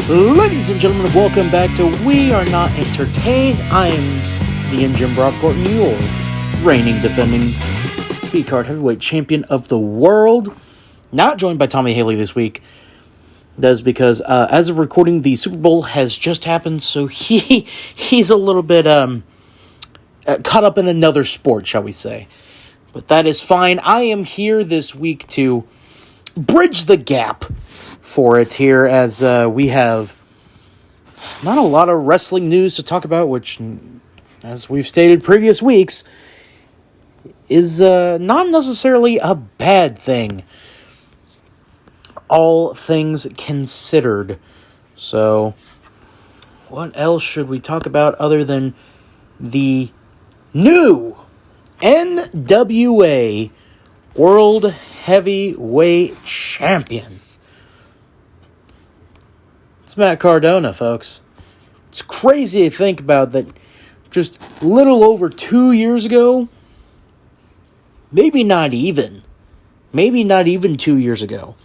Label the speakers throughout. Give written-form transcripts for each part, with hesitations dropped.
Speaker 1: Ladies and gentlemen, welcome back to We Are Not Entertained. I am the Engine Brockport, your reigning, defending B-Card Heavyweight Champion of the world. Not joined by Tommy Haley this week. That is because, as of recording, the Super Bowl has just happened, so he's a little bit caught up in another sport, shall we say. But that is fine. I am here this week to bridge the gap for it here, as we have not a lot of wrestling news to talk about, which, as we've stated previous weeks, is not necessarily a bad thing, all things considered. So, what else should we talk about other than the new NWA World Heavyweight Champion? It's Matt Cardona, folks. It's crazy to think about that just a little over 2 years ago, maybe not even 2 years ago,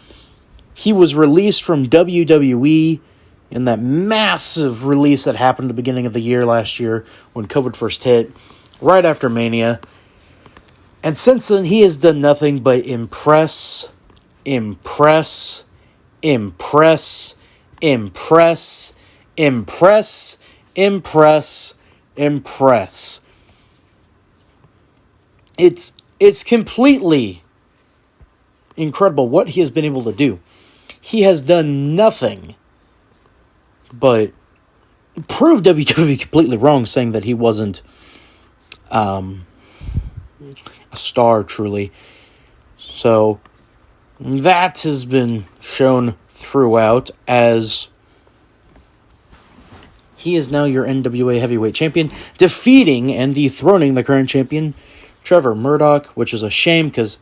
Speaker 1: he was released from WWE in that massive release that happened at the beginning of the year last year when COVID first hit, right after Mania. And since then, he has done nothing but impress. It's completely incredible what he has been able to do. He has done nothing but prove WWE completely wrong, saying that he wasn't a star, truly. So that has been shown throughout, as he is now your NWA Heavyweight Champion, defeating and dethroning the current champion, Trevor Murdoch, which is a shame because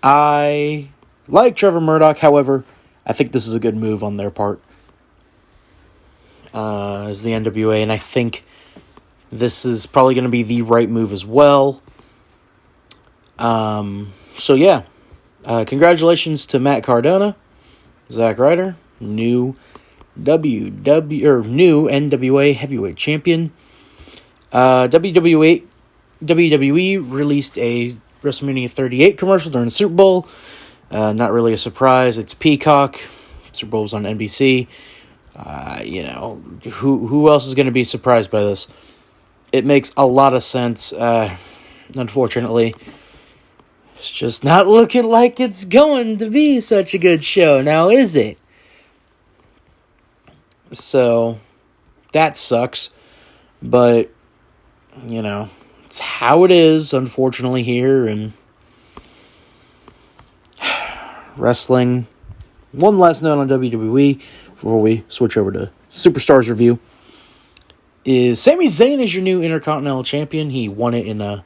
Speaker 1: I like Trevor Murdoch. However, I think this is a good move on their part as the NWA, and I think this is probably going to be the right move as well. So yeah, congratulations to Matt Cardona, Zack Ryder, new NWA Heavyweight Champion. WWE released a WrestleMania 38 commercial during the Super Bowl. Not really a surprise. It's Peacock. Super Bowl was on NBC. Who else is going to be surprised by this? It makes a lot of sense. Unfortunately, it's just not looking like it's going to be such a good show now, is it? So, that sucks. But, it's how it is, unfortunately, here. And wrestling. One last note on WWE before we switch over to Superstars review is Sami Zayn is your new Intercontinental Champion. He won it in a...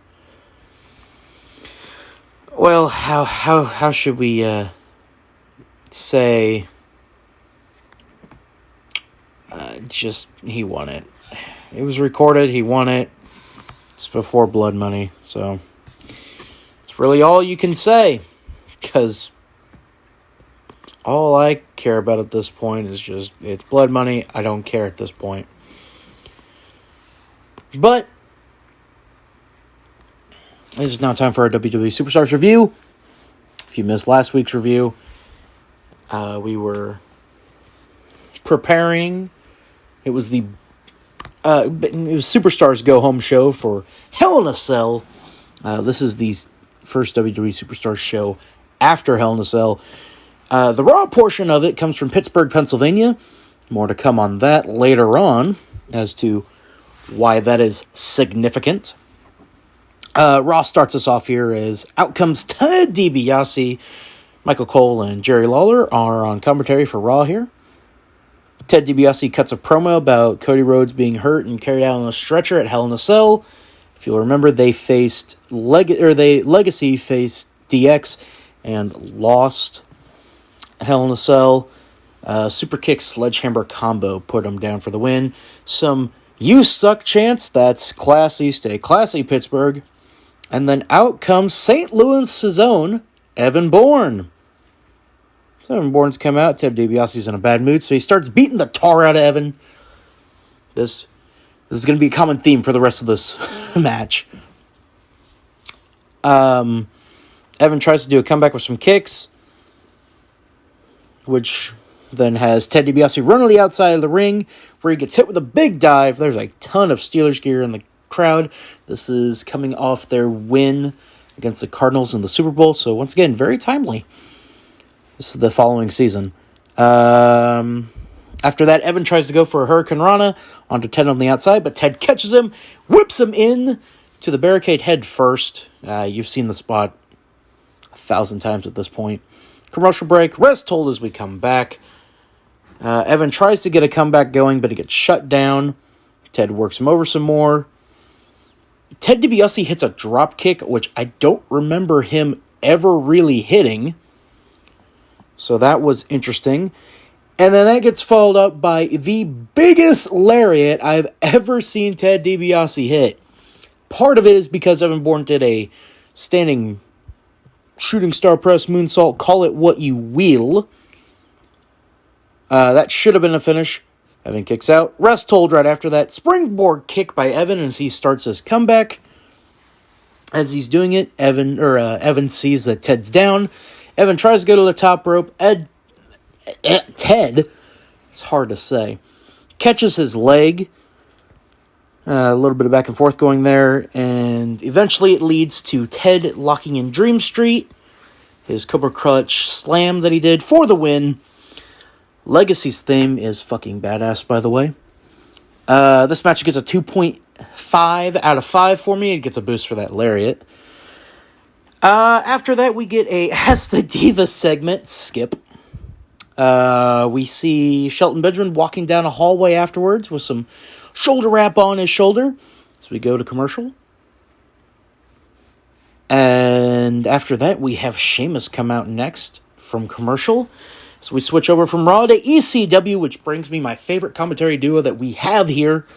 Speaker 1: Well, how should we say... he won it. It was recorded, he won it. It's before Blood Money, so... It's really all you can say, because... all I care about at this point is just, it's Blood Money. I don't care at this point. But it is now time for our WWE Superstars review. If you missed last week's review, we were preparing. It was Superstars Go Home show for Hell in a Cell. This is the first WWE Superstars show after Hell in a Cell. The Raw portion of it comes from Pittsburgh, Pennsylvania. More to come on that later on as to why that is significant. Raw starts us off here as out comes Ted DiBiase. Michael Cole and Jerry Lawler are on commentary for Raw here. Ted DiBiase cuts a promo about Cody Rhodes being hurt and carried out on a stretcher at Hell in a Cell. If you'll remember, Legacy faced DX and lost at Hell in a Cell. Super kick sledgehammer combo put him down for the win. Some "you suck" chants. That's classy. Stay classy, Pittsburgh. And then out comes St. Louis' own Evan Bourne. So Evan Bourne's come out. Ted DiBiase's in a bad mood, so he starts beating the tar out of Evan. This is going to be a common theme for the rest of this match. Evan tries to do a comeback with some kicks, which then has Ted DiBiase run to the outside of the ring, where he gets hit with a big dive. There's a ton of Steelers gear in the crowd. This is coming off their win against the Cardinals in the Super Bowl, so once again, very timely. This is the following season. After that, Evan tries to go for a Hurricane Rana onto Ted on the outside, but Ted catches him, whips him in to the barricade head first. You've seen the spot 1,000 times at this point. Commercial break. Rest hold as we come back. Evan tries to get a comeback going, but it gets shut down. Ted works him over some more. Ted DiBiase hits a drop kick, which I don't remember him ever really hitting. So that was interesting. And then that gets followed up by the biggest lariat I've ever seen Ted DiBiase hit. Part of it is because Evan Bourne did a standing shooting star press moonsault, call it what you will. That should have been a finish. Evan kicks out. Rest hold right after that. Springboard kick by Evan as he starts his comeback. As he's doing it, Evan sees that Ted's down. Evan tries to go to the top rope. Ted, it's hard to say, catches his leg. A little bit of back and forth going there. And eventually it leads to Ted locking in Dream Street. His Cobra Clutch slam that he did for the win. Legacy's theme is fucking badass, by the way. This match gets a 2.5 out of 5 for me. It gets a boost for that lariat. After that, we get a Ask the Diva segment. Skip. We see Shelton Benjamin walking down a hallway afterwards with some shoulder wrap on his shoulder. So we go to commercial. And after that, we have Sheamus come out next from commercial. So we switch over from Raw to ECW, which brings me my favorite commentary duo that we have here.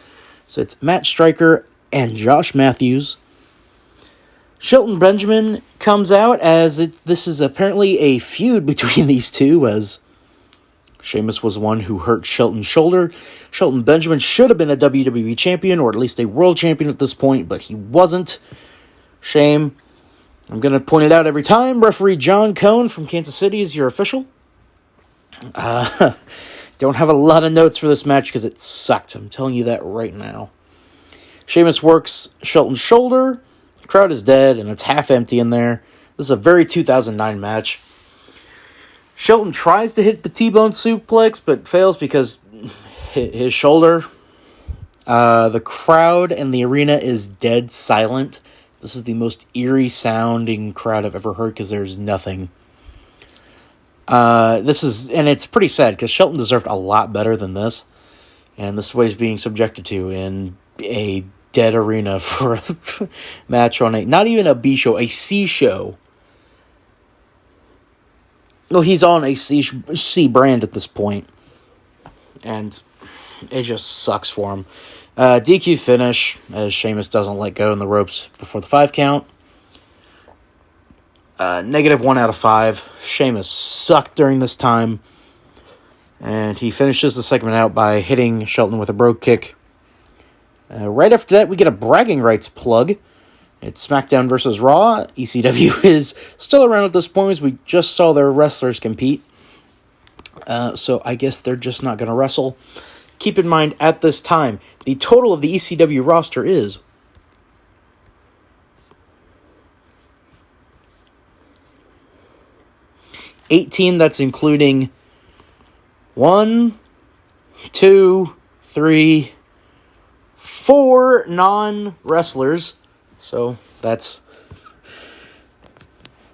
Speaker 1: So it's Matt Stryker and Josh Matthews. Shelton Benjamin comes out as this is apparently a feud between these two, as Sheamus was the one who hurt Shelton's shoulder. Shelton Benjamin should have been a WWE champion, or at least a world champion at this point, but he wasn't. Shame. I'm going to point it out every time. Referee John Cohn from Kansas City is your official. Don't have a lot of notes for this match because it sucked. I'm telling you that right now. Sheamus works Shelton's shoulder. The crowd is dead, and it's half empty in there. This is a very 2009 match. Shelton tries to hit the T-bone suplex, but fails because his shoulder. The crowd and the arena is dead silent. This is the most eerie sounding crowd I've ever heard because there's nothing. And it's pretty sad because Shelton deserved a lot better than this. And this is what he's being subjected to in a dead arena for a match on not even a B show, a C show. Well, he's on a C brand at this point. And it just sucks for him. DQ finish, as Sheamus doesn't let go in the ropes before the 5 count. -1 out of 5. Sheamus sucked during this time. And he finishes the segment out by hitting Shelton with a brogue kick. Right after that, we get a bragging rights plug. It's SmackDown versus Raw. ECW is still around at this point, as we just saw their wrestlers compete. So I guess they're just not going to wrestle. Keep in mind, at this time, the total of the ECW roster is 18. That's including 1, 2, 3, 4 non-wrestlers. So that's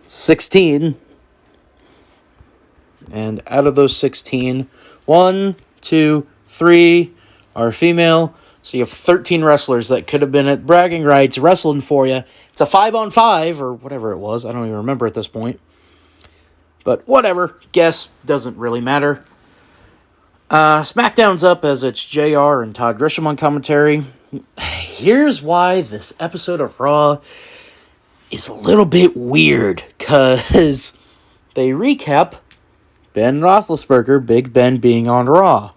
Speaker 1: 16. And out of those 16, 1, 2, 3 are female. So you have 13 wrestlers that could have been at bragging rights wrestling for you. It's a 5-on-5 or whatever it was. I don't even remember at this point. But whatever. Guess doesn't really matter. SmackDown's up as it's JR and Todd Grisham on commentary. Here's why this episode of Raw is a little bit weird. Because they recap Ben Roethlisberger, Big Ben being on Raw.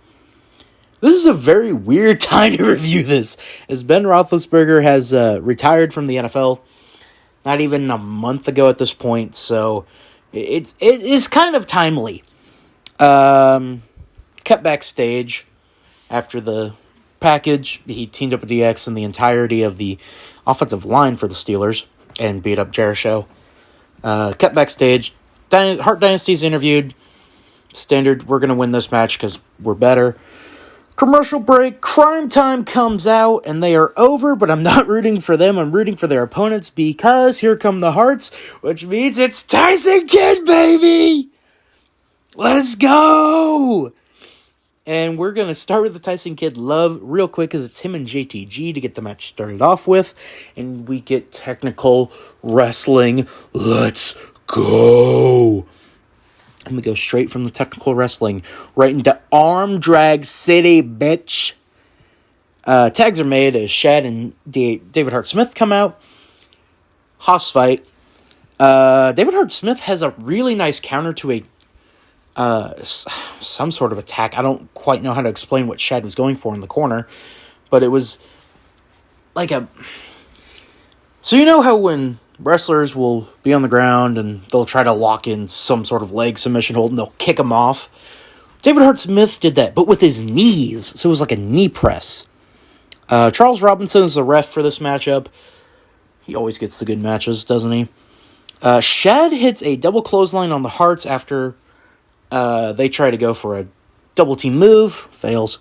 Speaker 1: This is a very weird time to review this, as Ben Roethlisberger has retired from the NFL not even a month ago at this point, so it is kind of timely. Cut backstage after the package, he teamed up with DX and the entirety of the offensive line for the Steelers and beat up Jericho. Cut backstage, Hart Dynasty's interviewed. Standard, we're going to win this match because we're better. Commercial break, Crime Time comes out, and they are over, but I'm not rooting for them. I'm rooting for their opponents because here come the Hearts, which means it's Tyson Kidd, baby! Let's go! And we're going to start with the Tyson Kidd love real quick because it's him and JTG to get the match started off with. And we get technical wrestling. Let's go! And we go straight from the technical wrestling right into Arm Drag City, bitch. Tags are made as Shad and David Hart Smith come out. Hoss fight. David Hart Smith has a really nice counter to a some sort of attack. I don't quite know how to explain what Shad was going for in the corner, but it was like a... So you know how when wrestlers will be on the ground and they'll try to lock in some sort of leg submission hold and they'll kick them off? David Hart Smith did that, but with his knees. So it was like a knee press. Charles Robinson is the ref for this matchup. He always gets the good matches, doesn't he? Shad hits a double clothesline on the Harts after they try to go for a double team move. Fails.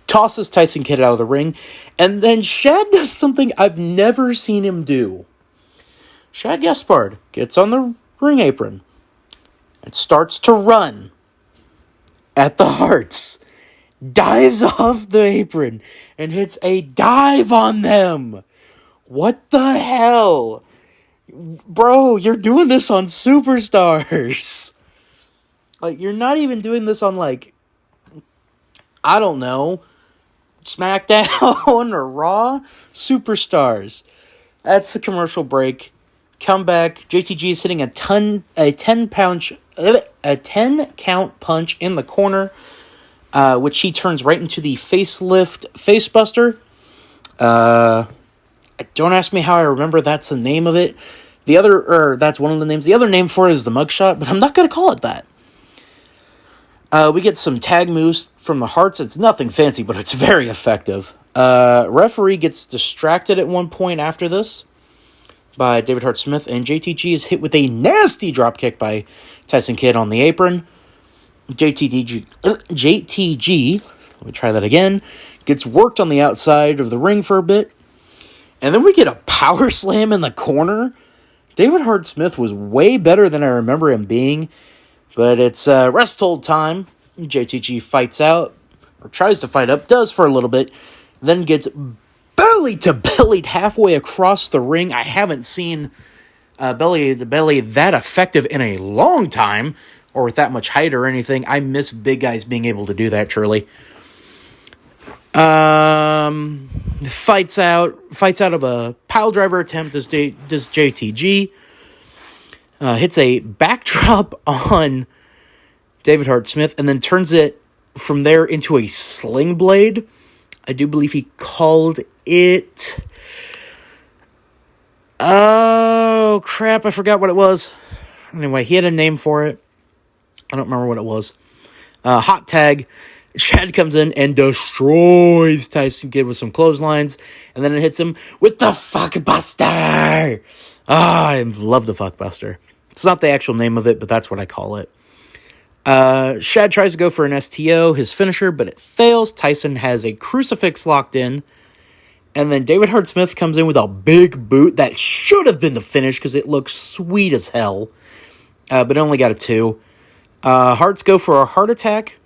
Speaker 1: Tosses Tyson Kidd out of the ring. And then Shad does something I've never seen him do. Shad Gaspard gets on the ring apron and starts to run at the Harts. Dives off the apron and hits a dive on them. What the hell? Bro, you're doing this on Superstars. Like, you're not even doing this on, like, I don't know, Smackdown or Raw. Superstars. That's the commercial break. Come back. JTG is hitting a 10 count punch in the corner, which he turns right into the facelift facebuster. Don't ask me how I remember that's the name of it. That's one of the names. The other name for it is the mugshot, but I'm not going to call it that. We get some tag moves from the Harts. It's nothing fancy, but it's very effective. Referee gets distracted at one point after this by David Hart Smith, and JTG is hit with a nasty dropkick by Tyson Kidd on the apron. JTG, let me try that again, gets worked on the outside of the ring for a bit, and then we get a power slam in the corner. David Hart Smith was way better than I remember him being, but it's rest hold time. JTG fights out, or tries to fight up, does for a little bit, then gets belly to bellied halfway across the ring. I haven't seen belly to belly that effective in a long time, or with that much height or anything. I miss big guys being able to do that, truly. Fights out of a pile driver attempt does JTG. Hits a backdrop on David Hart Smith and then turns it from there into a sling blade. I do believe he called it... Oh, crap, I forgot what it was. Anyway, he had a name for it. I don't remember what it was. Hot tag. Shad comes in and destroys Tyson Kidd with some clotheslines, and then it hits him with the fuckbuster. I love the fuckbuster. It's not the actual name of it, but that's what I call it. Shad tries to go for an STO, his finisher, but it fails. Tyson has a crucifix locked in, and then David Hart Smith comes in with a big boot that should have been the finish because it looks sweet as hell, but it only got a 2. Harts go for a heart attack.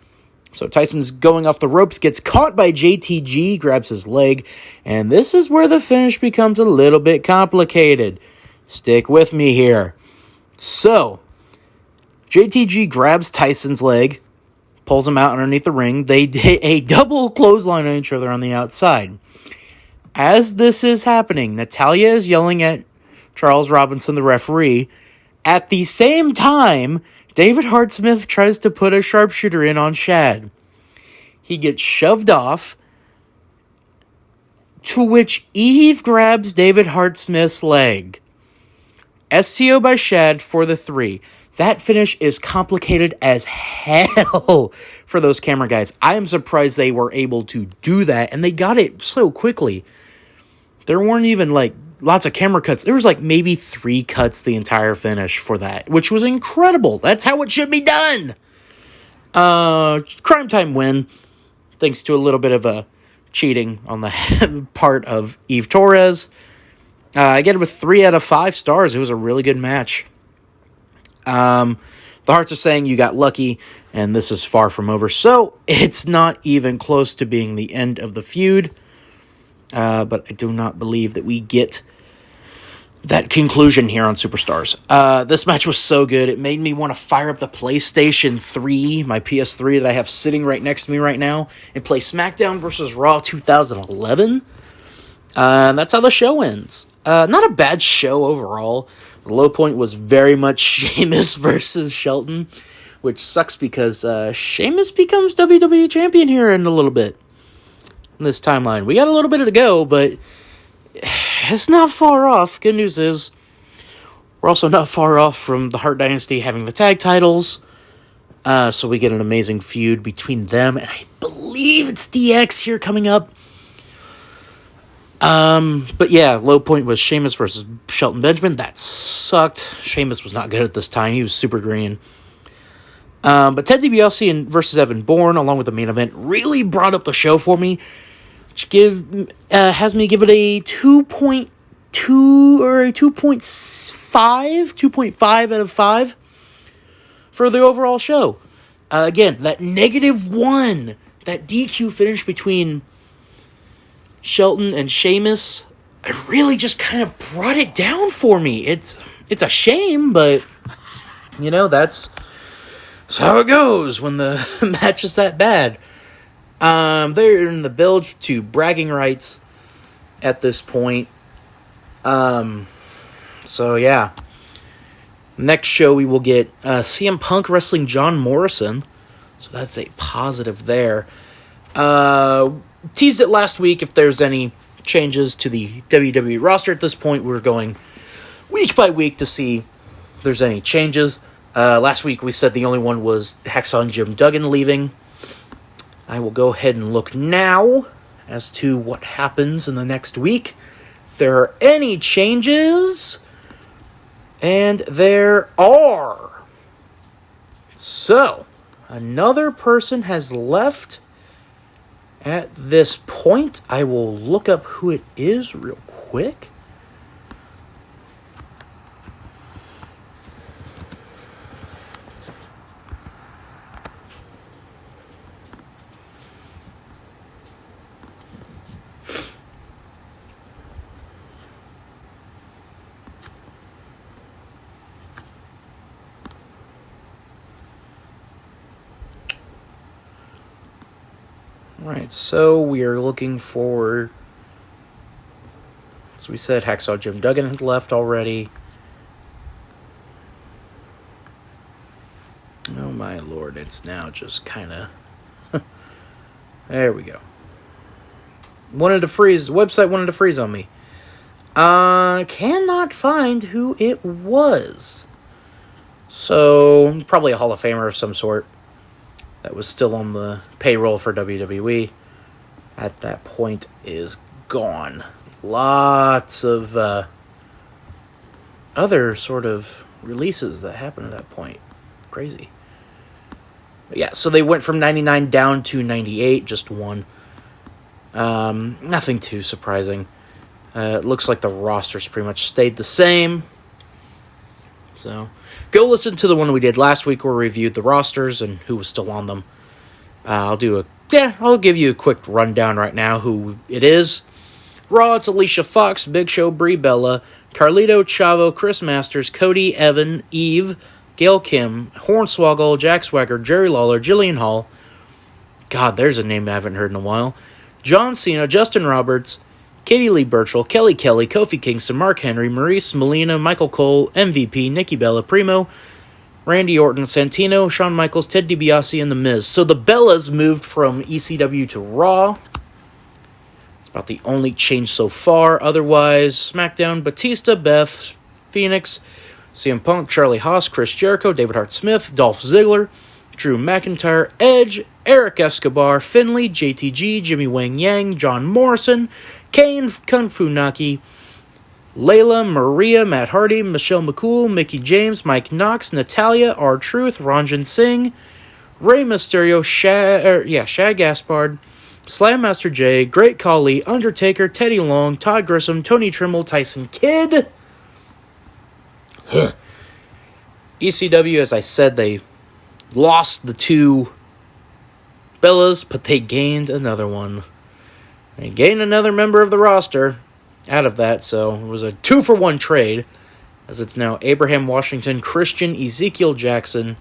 Speaker 1: So Tyson's going off the ropes, gets caught by JTG, grabs his leg, and this is where the finish becomes a little bit complicated. Stick with me here. So, JTG grabs Tyson's leg, pulls him out underneath the ring. They hit a double clothesline on each other on the outside. As this is happening, Natalya is yelling at Charles Robinson, the referee. At the same time, David Hart Smith tries to put a sharpshooter in on Shad. He gets shoved off, to which Eve grabs David Hart Smith's leg. STO by Shad for the 3. That finish is complicated as hell for those camera guys. I am surprised they were able to do that, and they got it so quickly. There weren't even, lots of camera cuts. There was, maybe 3 cuts the entire finish for that, which was incredible. That's how it should be done. Crime Time win, thanks to a little bit of a cheating on the part of Eve Torres. I get it with 3 out of 5 stars. It was a really good match. The Hearts are saying you got lucky, and this is far from over. So, it's not even close to being the end of the feud. But I do not believe that we get that conclusion here on Superstars. This match was so good. It made me want to fire up the PlayStation 3, my PS3 that I have sitting right next to me right now, and play Smackdown vs. Raw 2011. That's how the show ends. Not a bad show overall. The low point was very much Sheamus versus Shelton, which sucks because Sheamus becomes WWE Champion here in a little bit. In this timeline. We got a little bit to go, but it's not far off. Good news is, we're also not far off from the Hart Dynasty having the tag titles. So we get an amazing feud between them, and I believe it's DX here coming up. But yeah, low point was Sheamus versus Shelton Benjamin. That sucked. Sheamus was not good at this time. He was super green. But Ted DiBiase versus Evan Bourne, along with the main event, really brought up the show for me, which has me give it a 2.2 or a 2.5 out of 5 for the overall show. Again, that -1, that DQ finish between Shelton and Sheamus, it really just kind of brought it down for me. It's a shame, but that's how it goes when the match is that bad. They're in the build to bragging rights at this point. So yeah. Next show we will get CM Punk wrestling John Morrison. So that's a positive there. Teased it last week if there's any changes to the WWE roster at this point. We're going week by week to see if there's any changes. Last week we said the only one was Hacksaw and Jim Duggan leaving. I will go ahead and look now as to what happens in the next week. If there are any changes. And there are. So, another person has left at this point. I will look up who it is real quick. Right, so we are looking for, as we said, Hacksaw Jim Duggan had left already. Oh my lord, it's now just kind of, there we go. The website wanted to freeze on me. Cannot find who it was. So, probably a Hall of Famer of some sort that was still on the payroll for WWE at that point is gone. Lots of other sort of releases that happened at that point. Crazy. But yeah, so they went from 99 down to 98, just one. Nothing too surprising. It looks like the roster's pretty much stayed the same. So, go listen to the one we did last week where we reviewed the rosters and who was still on them. I'll give you a quick rundown right now who it is. Raw, it's Alicia Fox, Big Show, Brie Bella, Carlito, Chavo, Chris Masters, Cody, Evan, Eve, Gail Kim, Hornswoggle, Jack Swagger, Jerry Lawler, Jillian Hall. God, there's a name I haven't heard in a while. John Cena, Justin Roberts, Katie Lee Burchell, Kelly Kelly, Kofi Kingston, Mark Henry, Maurice Molina, Michael Cole, MVP, Nikki Bella, Primo, Randy Orton, Santino, Shawn Michaels, Ted DiBiase, and The Miz. So the Bellas moved from ECW to Raw. It's about the only change so far. Otherwise, SmackDown, Batista, Beth, Phoenix, CM Punk, Charlie Haas, Chris Jericho, David Hart Smith, Dolph Ziggler, Drew McIntyre, Edge, Eric Escobar, Finlay, JTG, Jimmy Wang Yang, John Morrison, Kane, Kung Fu Naki, Layla, Maria, Matt Hardy, Michelle McCool, Mickey James, Mike Knox, Natalia, R-Truth, Ranjan Singh, Rey Mysterio, Shad Gaspard, Slam Master Jay, Great Khali, Undertaker, Teddy Long, Todd Grissom, Tony Trimble, Tyson Kidd. ECW, as I said, they lost the two Bellas, but they gained another one. They gained another member of the roster out of that, so it was a 2-for-1 trade, as it's now Abraham Washington, Christian, Ezekiel Jackson,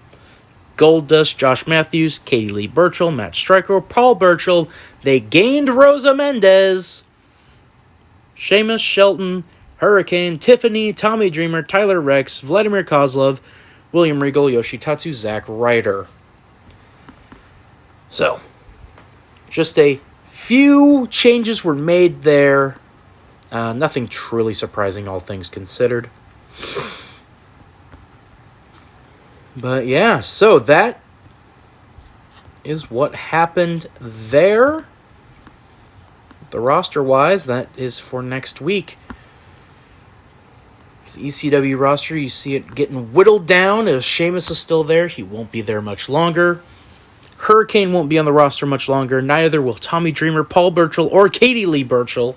Speaker 1: Goldust, Josh Matthews, Katie Lee Burchill, Matt Stryker, Paul Burchill. They gained Rosa Mendez, Sheamus, Shelton, Hurricane, Tiffany, Tommy Dreamer, Tyler Rex, Vladimir Kozlov, William Regal, Yoshitatsu, Zack Ryder. So, just a few changes were made there. Nothing truly surprising, all things considered. But yeah, so that is what happened there. The roster-wise, that is for next week. This ECW roster, you see it getting whittled down as Sheamus is still there. He won't be there much longer. Hurricane won't be on the roster much longer. Neither will Tommy Dreamer, Paul Burchill, or Katie Lee Burchill.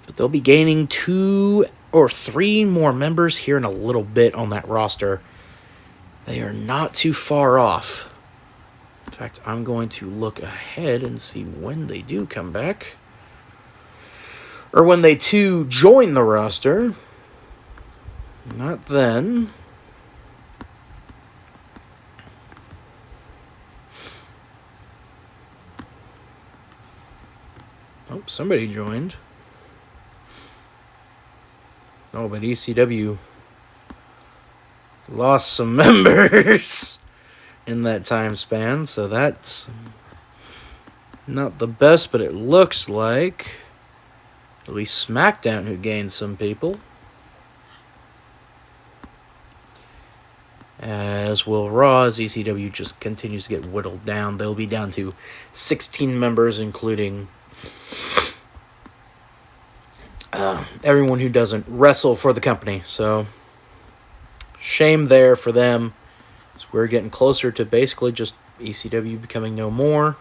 Speaker 1: But they'll be gaining 2 or 3 more members here in a little bit on that roster. They are not too far off. In fact, I'm going to look ahead and see when they do come back. Or when they too join the roster. Not then. Oh, somebody joined. Oh, but ECW lost some members in that time span, so that's not the best, but it looks like it'll be SmackDown who gained some people. As will Raw, as ECW just continues to get whittled down. They'll be down to 16 members, including everyone who doesn't wrestle for the company. So, shame there for them. So we're getting closer to basically just ECW becoming no more.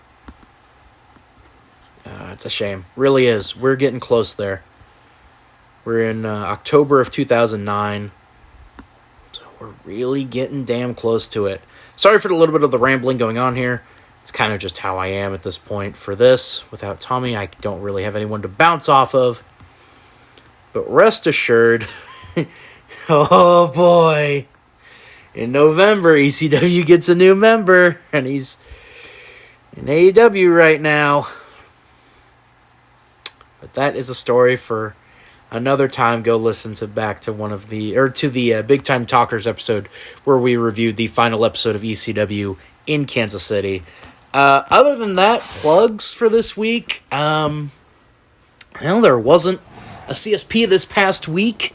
Speaker 1: It's a shame. Really is. We're getting close there. We're in October of 2009. So we're really getting damn close to it. Sorry for the little bit of the rambling going on here. It's kind of just how I am at this point for this. Without Tommy, I don't really have anyone to bounce off of. But rest assured, oh boy, in November, ECW gets a new member, and he's in AEW right now. But that is a story for another time. Go listen to the Big Time Talkers episode where we reviewed the final episode of ECW in Kansas City. Other than that, plugs for this week. Well, there wasn't a CSP this past week,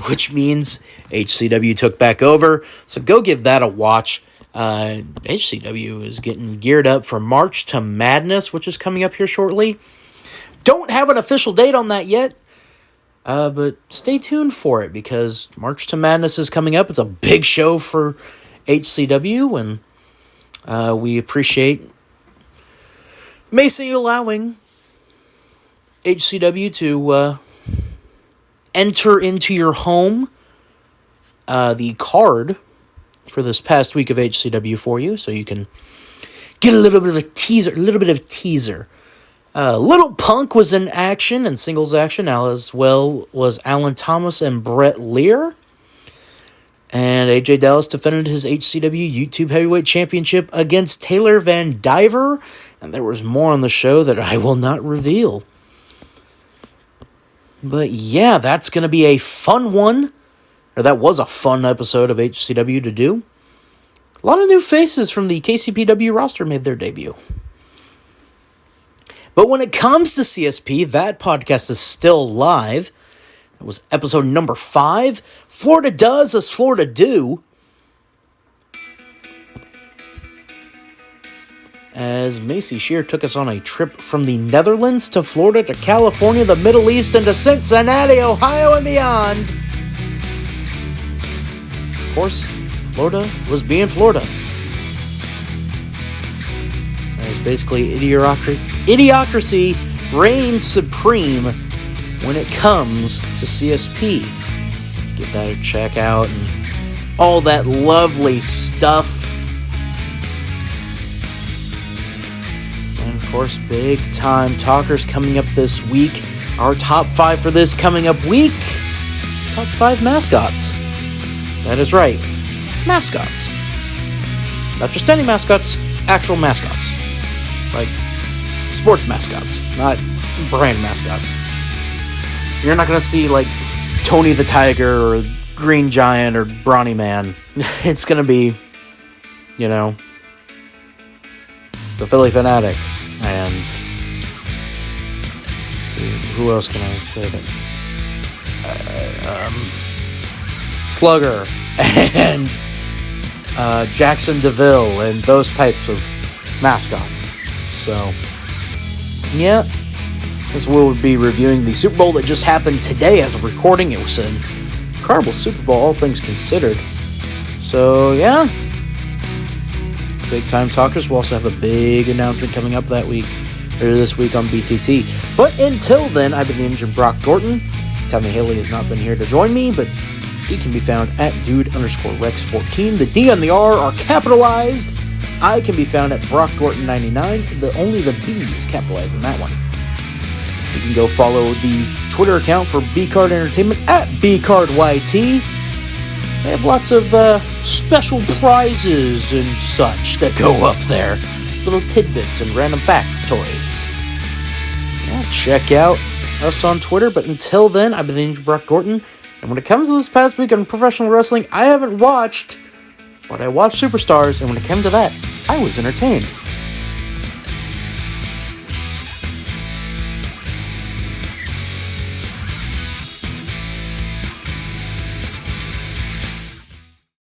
Speaker 1: which means HCW took back over. So go give that a watch. HCW is getting geared up for March to Madness, which is coming up here shortly. Don't have an official date on that yet, but stay tuned for it because March to Madness is coming up. It's a big show for HCW, and we appreciate Macy allowing HCW to enter into your home the card for this past week of HCW for you, so you can get a little bit of a teaser. Little Punk was in action and singles action, as well was Alan Thomas and Brett Lear. And AJ Dallas defended his HCW YouTube Heavyweight Championship against Taylor Van Diver, and there was more on the show that I will not reveal. But yeah, that's going to be a fun one. or that was a fun episode of HCW to do. A lot of new faces from the KCPW roster made their debut. But when it comes to CSP, that podcast is still live. It was episode number 5. Florida does as Florida do. As Macy Shear took us on a trip from the Netherlands to Florida to California, the Middle East, and to Cincinnati, Ohio, and beyond. Of course, Florida was being Florida. It was basically idiocracy reigns supreme when it comes to CSP. Get that check out and all that lovely stuff. And of course, big time talkers coming up this week. Our top 5 for this coming up week. Top 5 mascots. That is right. Mascots. Not just any mascots, actual mascots. Like sports mascots, not brand mascots. You're not going to see like Tony the Tiger or Green Giant or Brawny Man. It's going to be, the Philly Fanatic. And let's see, who else can I say that? Slugger and Jackson DeVille and those types of mascots. So, yeah, this will be reviewing the Super Bowl that just happened today as of recording. It was an incredible Super Bowl, all things considered. So, yeah, big time talkers. We'll also have a big announcement coming up this week on BTT. But until then, I've been the Engine Brock Gorton. Tommy Haley has not been here to join me, but he can be found at dude_rex14. The D and the R are capitalized. I can be found at BrockGorton99. Only the B is capitalized in that one. You can go follow the Twitter account for B-Card Entertainment at BCardYT. They have lots of special prizes and such that go up there. Little tidbits and random factoids. Yeah, check out us on Twitter. But until then, I've been the Angel Brock Gorton. And when it comes to this past week on professional wrestling, I haven't watched, but I watched Superstars. And when it came to that, I was entertained.